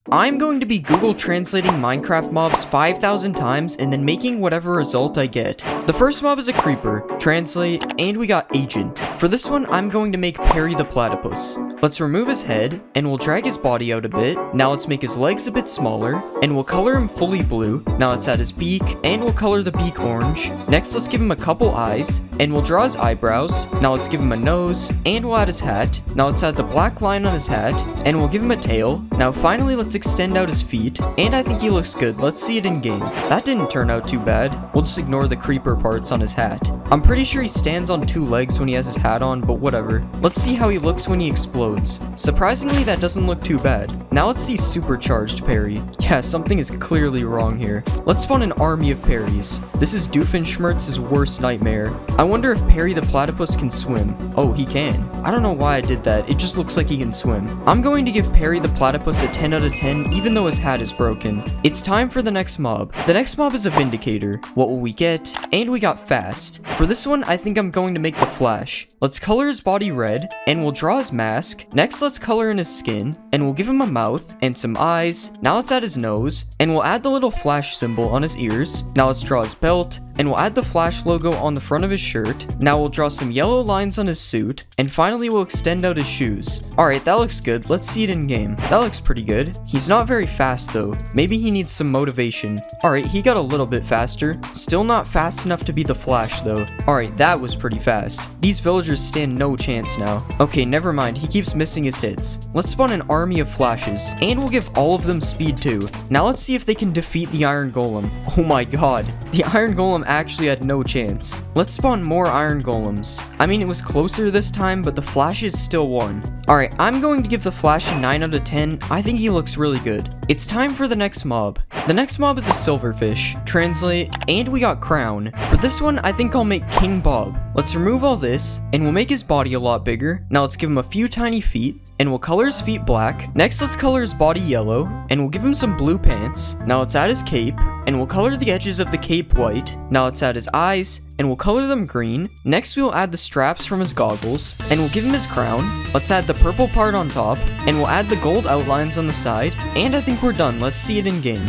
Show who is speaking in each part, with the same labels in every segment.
Speaker 1: I'm going to be Google translating Minecraft mobs 5,000 times and then making whatever result I get. The first mob is a creeper, translate, and we got agent. For this one, I'm going to make Perry the platypus. Let's remove his head, and we'll drag his body out a bit. Now let's make his legs a bit smaller, and we'll color him fully blue. Now let's add his beak, and we'll color the beak orange. Next, let's give him a couple eyes, and we'll draw his eyebrows. Now let's give him a nose, and we'll add his hat. Now let's add the black line on his hat, and we'll give him a tail. Now finally, let's extend out his feet, and I think he looks good. Let's see it in game. That didn't turn out too bad. We'll just ignore the creeper parts on his hat. I'm pretty sure he stands on 2 legs when he has his hat on, but whatever. Let's see how he looks when he explodes. Surprisingly, that doesn't look too bad. Now let's see supercharged Perry. Yeah, something is clearly wrong here. Let's spawn an army of Perrys. This is Doofenshmirtz's worst nightmare. I wonder if Perry the platypus can swim. Oh, he can. I don't know why I did that. It just looks like he can swim. I'm going to give Perry the platypus a 10 out of 10, even though his hat is broken. It's time for the next mob. The next mob is a vindicator. What will we get? And we got fast. For this one, I think I'm going to make the Flash. Let's color his body red, and we'll draw his mask. Next, let's color in his skin, and we'll give him a mouth and some eyes. Now let's add his nose, and we'll add the little Flash symbol on his ears. Now let's draw his belt, and we'll add the Flash logo on the front of his shirt. Now we'll draw some yellow lines on his suit, and finally we'll extend out his shoes. Alright, that looks good. Let's see it in game. That looks pretty good. He's not very fast though. Maybe he needs some motivation. Alright, he got a little bit faster. Still not fast enough to be the Flash though. Alright, that was pretty fast. These villagers stand no chance now. Okay, never mind. He keeps missing his hits. Let's spawn an army of Flashes, and we'll give all of them speed too. Now let's see if they can defeat the Iron Golem. Oh my god. The Iron Golem actually had no chance. Let's spawn more Iron Golems. I mean, it was closer this time, but the Flashes still won. Alright, I'm going to give the Flash a 9 out of 10. I think he looks really good. It's time for the next mob. The next mob is a silverfish, translate, and we got crown. For this one, I think I'll make King Bob. Let's remove all this, and we'll make his body a lot bigger. Now let's give him a few tiny feet, and we'll color his feet black. Next, let's color his body yellow, and we'll give him some blue pants. Now let's add his cape, and we'll color the edges of the cape white. Now let's add his eyes, and we'll color them green. Next, we'll add the straps from his goggles, and we'll give him his crown. Let's add the purple part on top, and we'll add the gold outlines on the side, and I think we're done. Let's see it in game.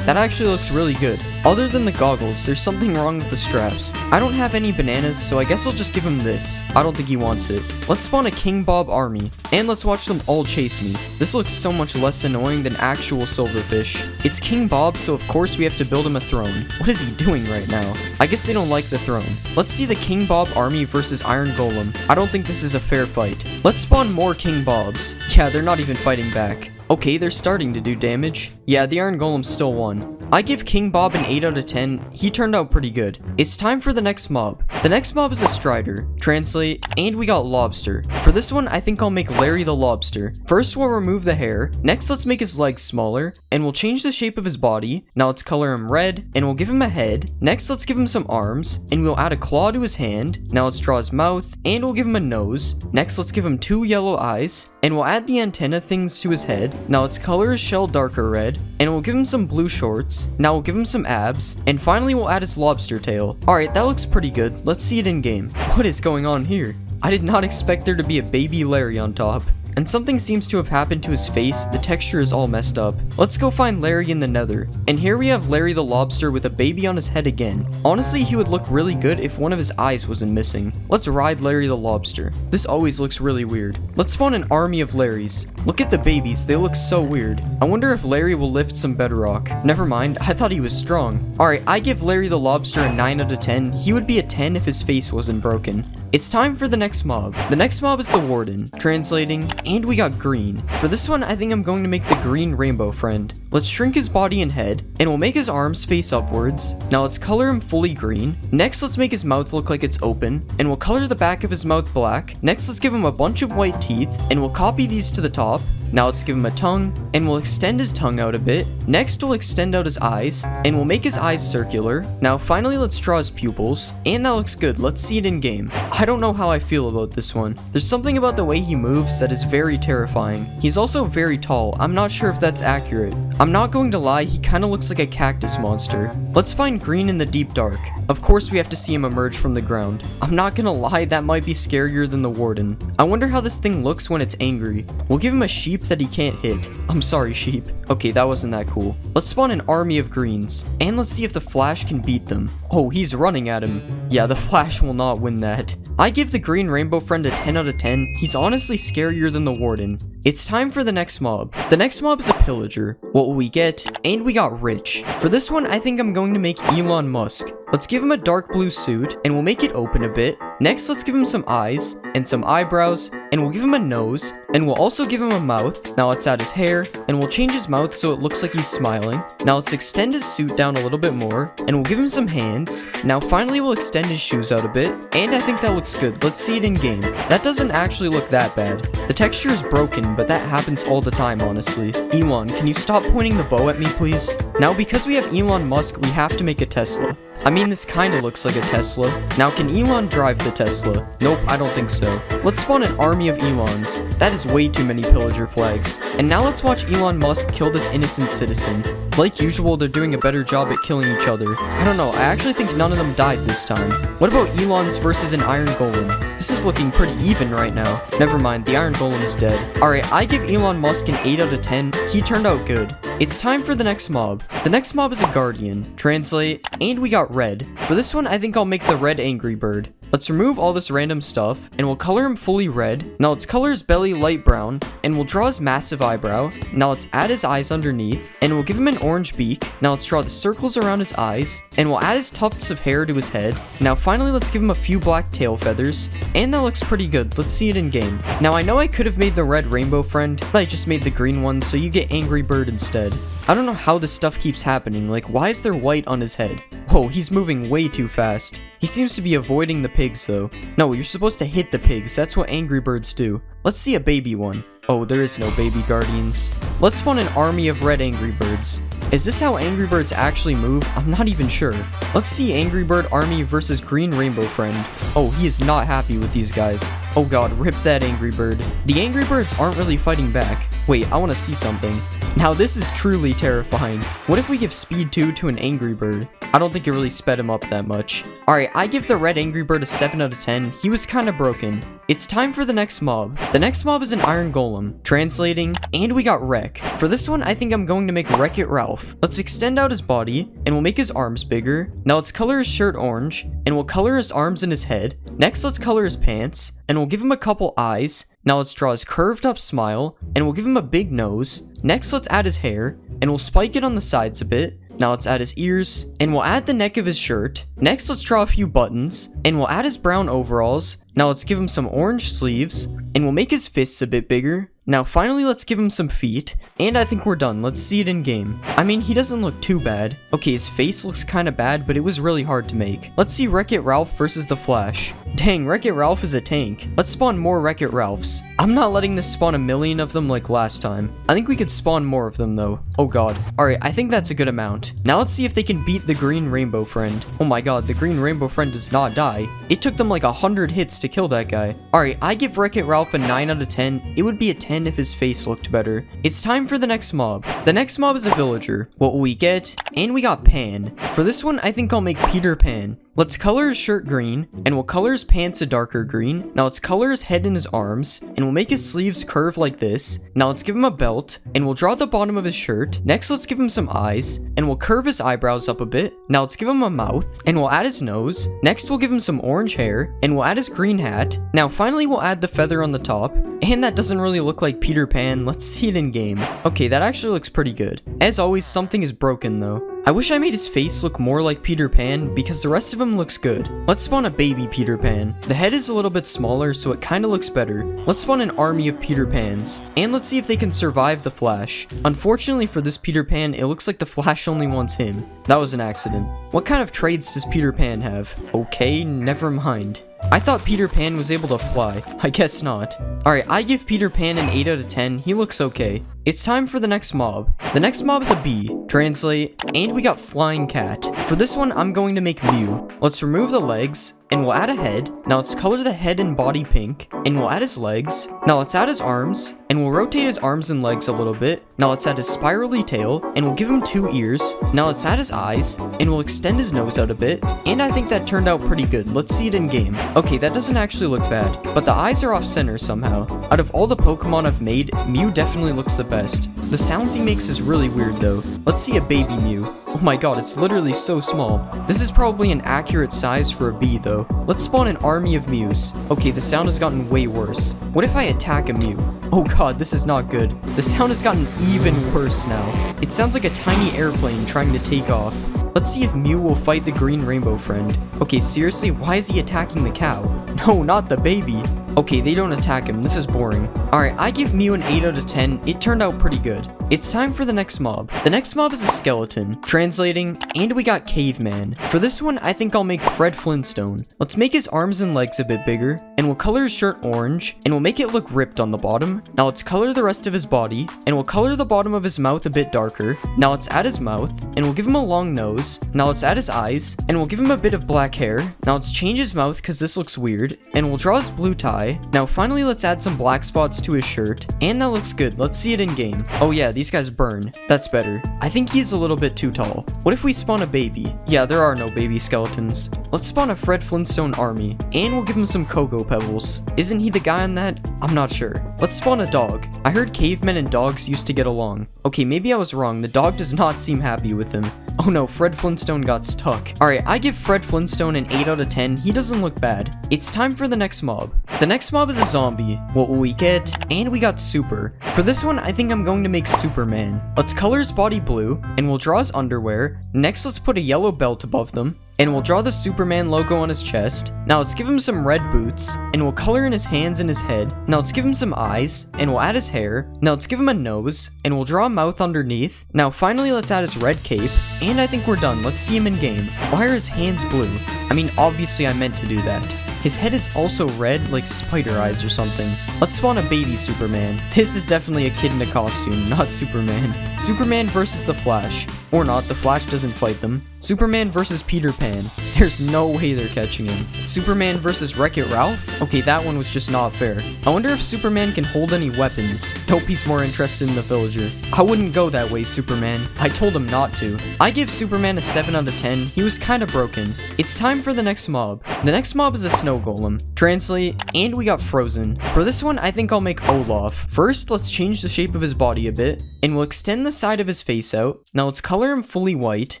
Speaker 1: That actually looks really good. Other than the goggles, there's something wrong with the straps. I don't have any bananas, so I guess I'll just give him this. I don't think he wants it. Let's spawn a King Bob army, and let's watch them all chase me. This looks so much less annoying than actual silverfish. It's King Bob, so of course we have to build him a throne. What is he doing right now? I guess they don't like the throne. Let's see the King Bob army versus Iron Golem. I don't think this is a fair fight. Let's spawn more King Bobs. Yeah, they're not even fighting back. Okay, they're starting to do damage. Yeah, the Iron Golem still won. I give King Bob an 8 out of 10. He turned out pretty good. It's time for the next mob. The next mob is a strider, translate, and we got lobster. For this one, I think I'll make Larry the lobster. First, we'll remove the hair. Next, let's make his legs smaller, and we'll change the shape of his body. Now let's color him red, and we'll give him a head. Next, let's give him some arms, and we'll add a claw to his hand. Now let's draw his mouth, and we'll give him a nose. Next, let's give him 2 yellow eyes, and we'll add the antenna things to his head. Now let's color his shell darker red, and we'll give him some blue shorts. Now we'll give him some abs, and finally we'll add his lobster tail. Alright, that looks pretty good. Let's see it in game. What is going on here? I did not expect there to be a baby Larry on top. And something seems to have happened to his face. The texture is all messed up. Let's go find Larry in the nether. And here we have Larry the lobster with a baby on his head again. Honestly, he would look really good if one of his eyes wasn't missing. Let's ride Larry the lobster. This always looks really weird. Let's spawn an army of Larrys. Look at the babies, they look so weird. I wonder if Larry will lift some bedrock. Never mind, I thought he was strong. Alright, I give Larry the lobster a 9 out of 10. He would be a 10 if his face wasn't broken. It's time for the next mob. The next mob is the warden, translating, and we got green. For this one, I think I'm going to make the green rainbow friend. Let's shrink his body and head, and we'll make his arms face upwards. Now let's color him fully green. Next, let's make his mouth look like it's open, and we'll color the back of his mouth black. Next, let's give him a bunch of white teeth, and we'll copy these to the top. Now let's give him a tongue, and we'll extend his tongue out a bit. Next, we'll extend out his eyes, and we'll make his eyes circular. Now finally, let's draw his pupils, and that looks good. Let's see it in game. I don't know how I feel about this one. There's something about the way he moves that is very terrifying. He's also very tall. I'm not sure if that's accurate. I'm not going to lie, he kind of looks like a cactus monster. Let's find green in the deep dark. Of course we have to see him emerge from the ground. I'm not gonna lie, that might be scarier than the warden. I wonder how this thing looks when it's angry. We'll give him a sheep sheep that he can't hit. I'm sorry, sheep. Okay, that wasn't that cool. Let's spawn an army of greens, and let's see if the Flash can beat them. Oh, he's running at him. Yeah, the Flash will not win that. I give the green rainbow friend a 10 out of 10. He's honestly scarier than the warden. It's time for the next mob. The next mob is a pillager. What will we get? And we got rich. For this one, I think I'm going to make Elon Musk. Let's give him a dark blue suit, and we'll make it open a bit. Next, let's give him some eyes, and some eyebrows, and we'll give him a nose, and we'll also give him a mouth. Now let's add his hair, and we'll change his mouth so it looks like he's smiling. Now let's extend his suit down a little bit more, and we'll give him some hands. Now finally we'll extend his shoes out a bit, and I think that looks good. Let's see it in game. That doesn't actually look that bad. The texture is broken, but that happens all the time, honestly. Elon, can you stop pointing the bow at me, please? Now because we have Elon Musk, we have to make a Tesla. I mean, this kinda looks like a Tesla. Now, can Elon drive the Tesla? Nope, I don't think so. Let's spawn an army of Elons. That is way too many pillager flags. And now let's watch Elon Musk kill this innocent citizen. Like usual, they're doing a better job at killing each other. I don't know, I actually think none of them died this time. What about Elon's versus an iron golem? This is looking pretty even right now. Never mind, the iron golem is dead. Alright, I give Elon Musk an 8 out of 10. He turned out good. It's time for the next mob. The next mob is a guardian. Translate, and we got red. For this one, I think I'll make the red angry bird. Let's remove all this random stuff, and we'll color him fully red. Now let's color his belly light brown, and we'll draw his massive eyebrow. Now let's add his eyes underneath, and we'll give him an orange beak. Now let's draw the circles around his eyes, and we'll add his tufts of hair to his head. Now finally, let's give him a few black tail feathers, and that looks pretty good. Let's see it in game. Now I know I could have made the red rainbow friend, but I just made the green one, so you get angry bird instead. I don't know how this stuff keeps happening. Like, why is there white on his head? Whoa, he's moving way too fast. He seems to be avoiding the pigs though. No, you're supposed to hit the pigs. That's what angry birds do. Let's see a baby one. Oh, there is no baby guardians. Let's spawn an army of red angry birds. Is this how angry birds actually move? I'm not even sure. Let's see angry bird army versus green rainbow friend. Oh, he is not happy with these guys. Oh god, rip that angry bird. The angry birds aren't really fighting back. Wait, I want to see something. Now this is truly terrifying. What if we give speed 2 to an angry bird? I don't think it really sped him up that much. Alright, I give the red angry bird a 7 out of 10. He was kinda broken. It's time for the next mob. The next mob is an iron golem. Translating, and we got Wreck. For this one, I think I'm going to make Wreck-It Ralph. Let's extend out his body, and we'll make his arms bigger. Now let's color his shirt orange, and we'll color his arms and his head. Next, let's color his pants, and we'll give him a couple eyes. Now let's draw his curved up smile, and we'll give him a big nose. Next, let's add his hair, and we'll spike it on the sides a bit. Now let's add his ears, and we'll add the neck of his shirt. Next, let's draw a few buttons, and we'll add his brown overalls. Now let's give him some orange sleeves, and we'll make his fists a bit bigger. Now finally, let's give him some feet, and I think we're done. Let's see it in game. I mean, he doesn't look too bad. Okay, his face looks kinda bad, but it was really hard to make. Let's see Wreck-It Ralph versus the Flash. Dang, Wreck-It Ralph is a tank. Let's spawn more Wreck-It Ralphs. I'm not letting this spawn a million of them like last time. I think we could spawn more of them though. Oh god. Alright, I think that's a good amount. Now let's see if they can beat the green rainbow friend. Oh my god, the green rainbow friend does not die. It took them like 100 hits to kill that guy. Alright, I give Wreck-It Ralph a 9 out of 10. It would be a 10 if his face looked better. It's time for the next mob. The next mob is a villager. What will we get? And we got Pan. For this one, I think I'll make Peter Pan. Let's color his shirt green, and we'll color his pants a darker green. Now let's color his head and his arms, and we'll make his sleeves curve like this. Now let's give him a belt, and we'll draw the bottom of his shirt. Next, let's give him some eyes, and we'll curve his eyebrows up a bit. Now let's give him a mouth, and we'll add his nose. Next, we'll give him some orange hair, and we'll add his green hat. Now finally, we'll add the feather on the top. And that doesn't really look like Peter Pan. Let's see it in game. Okay, that actually looks pretty good. As always, something is broken though. I wish I made his face look more like Peter Pan because the rest of him looks good. Let's spawn a baby Peter Pan. The head is a little bit smaller, so it kinda looks better. Let's spawn an army of Peter Pans. And let's see if they can survive the Flash. Unfortunately for this Peter Pan, it looks like the Flash only wants him. That was an accident. What kind of traits does Peter Pan have? Okay, never mind. I thought Peter Pan was able to fly. I guess not. Alright, I give Peter Pan an 8 out of 10. He looks okay. It's time for the next mob. The next mob is a bee, translate, and we got flying cat. For this one, I'm going to make Mew. Let's remove the legs, and we'll add a head. Now let's color the head and body pink, and we'll add his legs. Now let's add his arms, and we'll rotate his arms and legs a little bit. Now let's add his spirally tail, and we'll give him 2 ears. Now let's add his eyes, and we'll extend his nose out a bit, and I think that turned out pretty good. Let's see it in game. Okay, that doesn't actually look bad, but the eyes are off center somehow. Out of all the Pokemon I've made, Mew definitely looks the best. The sounds he makes is really weird though. Let's see a baby Mew. Oh my god, it's literally so small. This is probably an accurate size for a bee though. Let's spawn an army of Mews. Okay, the sound has gotten way worse. What if I attack a Mew? Oh god, this is not good. The sound has gotten even worse now. It sounds like a tiny airplane trying to take off. Let's see if Mew will fight the green rainbow friend. Okay, seriously, why is he attacking the cow? No, not the baby. Okay, they don't attack him. This is boring. Alright, I give Mew an 8 out of 10. It turned out pretty good. It's time for the next mob. The next mob is a skeleton, translating, and we got caveman. For this one, I think I'll make Fred Flintstone. Let's make his arms and legs a bit bigger, and we'll color his shirt orange, and we'll make it look ripped on the bottom. Now let's color the rest of his body, and we'll color the bottom of his mouth a bit darker. Now let's add his mouth, and we'll give him a long nose. Now let's add his eyes, and we'll give him a bit of black hair. Now let's change his mouth because this looks weird, and we'll draw his blue tie. Now finally let's add some black spots to his shirt, and that looks good. Let's see it in game. Oh yeah, these guys burn. That's better. I think he's a little bit too tall. What if we spawn a baby? Yeah, there are no baby skeletons. Let's spawn a Fred Flintstone army, and we'll give him some cocoa pebbles. Isn't he the guy on that? I'm not sure. Let's spawn a dog. I heard cavemen and dogs used to get along. Okay, maybe I was wrong. The dog does not seem happy with him. Oh no, Fred Flintstone got stuck. Alright, I give Fred Flintstone an 8 out of 10. He doesn't look bad. It's time for the next mob. The next mob is a zombie. What will we get? And we got Super. For this one, I think I'm going to make Superman. Let's color his body blue, and we'll draw his underwear. Next, let's put a yellow belt above them, and we'll draw the Superman logo on his chest. Now let's give him some red boots, and we'll color in his hands and his head. Now let's give him some eyes, and we'll add his hair. Now let's give him a nose, and we'll draw a mouth underneath. Now finally let's add his red cape, and I think we're done. Let's see him in game. Why are his hands blue? I mean, obviously I meant to do that. His head is also red, like spider eyes or something. Let's spawn a baby Superman. This is definitely a kid in a costume, not Superman. Superman versus the Flash. Or not, the Flash doesn't fight them. Superman versus Peter Pan. There's no way they're catching him. Superman versus Wreck-It Ralph? Okay, that one was just not fair. I wonder if Superman can hold any weapons. Nope, he's more interested in the villager. I wouldn't go that way, Superman. I told him not to. I give Superman a 7 out of 10. He was kinda broken. It's time for the next mob. The next mob is a snow golem. Translate, and we got Frozen. For this one, I think I'll make Olaf. First, let's change the shape of his body a bit, and we'll extend the side of his face out. Now let's color him fully white,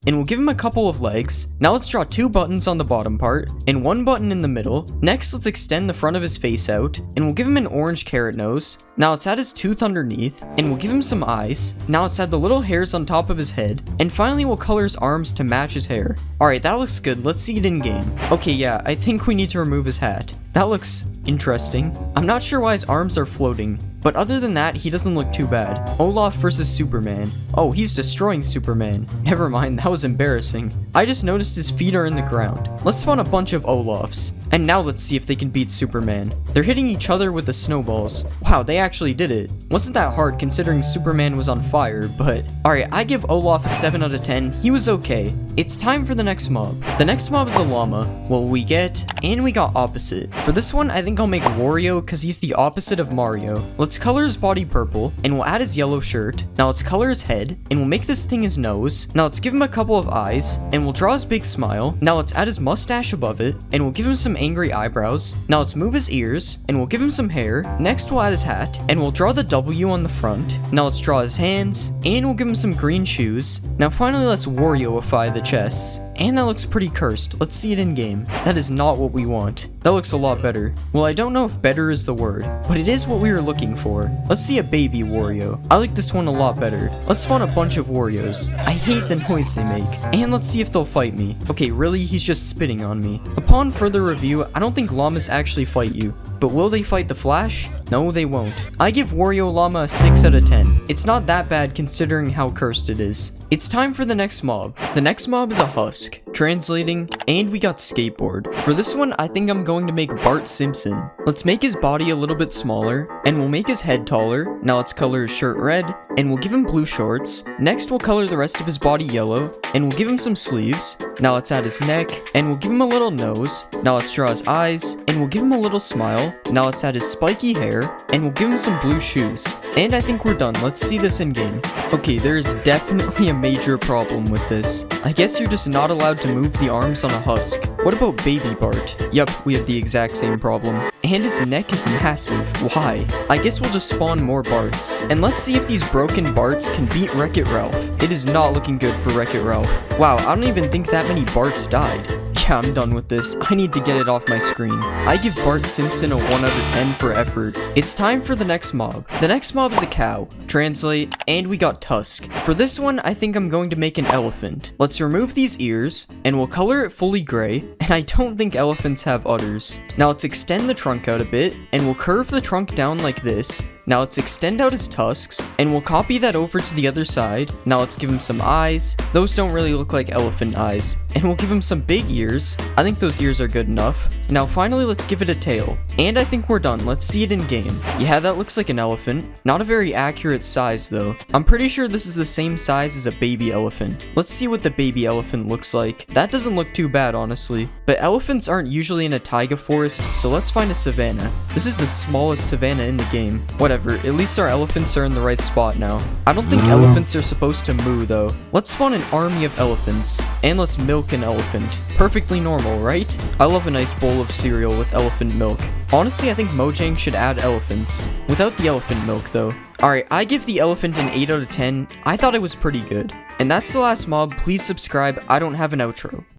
Speaker 1: and we'll give him a couple of legs. Now let's draw 2 buttons on the bottom part, and 1 button in the middle. Next, let's extend the front of his face out, and we'll give him an orange carrot nose. Now let's add his tooth underneath, and we'll give him some eyes. Now let's add the little hairs on top of his head, and finally we'll color his arms to match his hair. Alright, that looks good. Let's see it in game. Okay, yeah, I think we need to remove his hat. That looks interesting. I'm not sure why his arms are floating, but other than that, he doesn't look too bad. Olaf versus Superman. Oh, he's destroying Superman. Never mind, that was embarrassing. I just noticed his feet are in the ground. Let's spawn a bunch of Olafs. And now let's see if they can beat Superman. They're hitting each other with the snowballs. Wow, they actually did it. Wasn't that hard considering Superman was on fire, but... Alright, I give Olaf a 7 out of 10. He was okay. It's time for the next mob. The next mob is a llama. What will we get? And we got opposite. For this one, I think I'll make Wario because he's the opposite of Mario. Let's color his body purple, and we'll add his yellow shirt. Now let's color his head, and we'll make this thing his nose. Now let's give him a couple of eyes, and we'll draw his big smile. Now let's add his mustache above it, and we'll give him some angry eyebrows. Now let's move his ears, and we'll give him some hair. Next we'll add his hat, and we'll draw the W on the front. Now let's draw his hands, and we'll give him some green shoes. Now finally let's Wario-ify the chests. And that looks pretty cursed. Let's see it in game. That is not what we want. That looks a lot better. Well, I don't know if better is the word, but it is what we were looking for. Let's see a baby Wario. I like this one a lot better. Let's spawn a bunch of Warios. I hate the noise they make. And let's see if they'll fight me. Okay, really? He's just spitting on me. Upon further review, I don't think llamas actually fight you. But will they fight the Flash? No, they won't. I give Wario Llama a 6 out of 10. It's not that bad considering how cursed it is. It's time for the next mob. The next mob is a husk, translating, and we got skateboard. For this one, I think I'm going to make Bart Simpson. Let's make his body a little bit smaller, and we'll make his head taller. Now let's color his shirt red, and we'll give him blue shorts. Next, we'll color the rest of his body yellow, and we'll give him some sleeves. Now let's add his neck, and we'll give him a little nose. Now let's draw his eyes, and we'll give him a little smile. Now let's add his spiky hair, and we'll give him some blue shoes. And I think we're done. Let's see this in game. Okay, there is definitely a major problem with this. I guess you're just not allowed to move the arms on a husk. What about baby Bart? Yup, we have the exact same problem. And his neck is massive. Why? I guess we'll just spawn more Barts. And let's see if these broken Barts can beat Wreck-It Ralph. It is not looking good for Wreck-It Ralph. Wow, I don't even think that many Barts died. Yeah, I'm done with this. I need to get it off my screen. I give Bart Simpson a 1 out of 10 for effort. It's time for the next mob. The next mob is a cow. Translate, and we got tusk. For this one, I think I'm going to make an elephant. Let's remove these ears, and we'll color it fully gray, and I don't think elephants have udders. Now let's extend the trunk out a bit, and we'll curve the trunk down like this. Now let's extend out his tusks, and we'll copy that over to the other side. Now let's give him some eyes. Those don't really look like elephant eyes. And we'll give him some big ears. I think those ears are good enough. Now finally, let's give it a tail. And I think we're done. Let's see it in game. Yeah, that looks like an elephant. Not a very accurate size though. I'm pretty sure this is the same size as a baby elephant. Let's see what the baby elephant looks like. That doesn't look too bad, honestly. But elephants aren't usually in a taiga forest, so let's find a savanna. This is the smallest savanna in the game. Whatever. At least our elephants are in the right spot now. I don't think elephants are supposed to moo though. Let's spawn an army of elephants. And let's milk an elephant. Perfectly normal, right? I love a nice bowl of cereal with elephant milk. Honestly, I think Mojang should add elephants. Without the elephant milk though. Alright, I give the elephant an 8 out of 10. I thought it was pretty good. And that's the last mob. Please subscribe. I don't have an outro.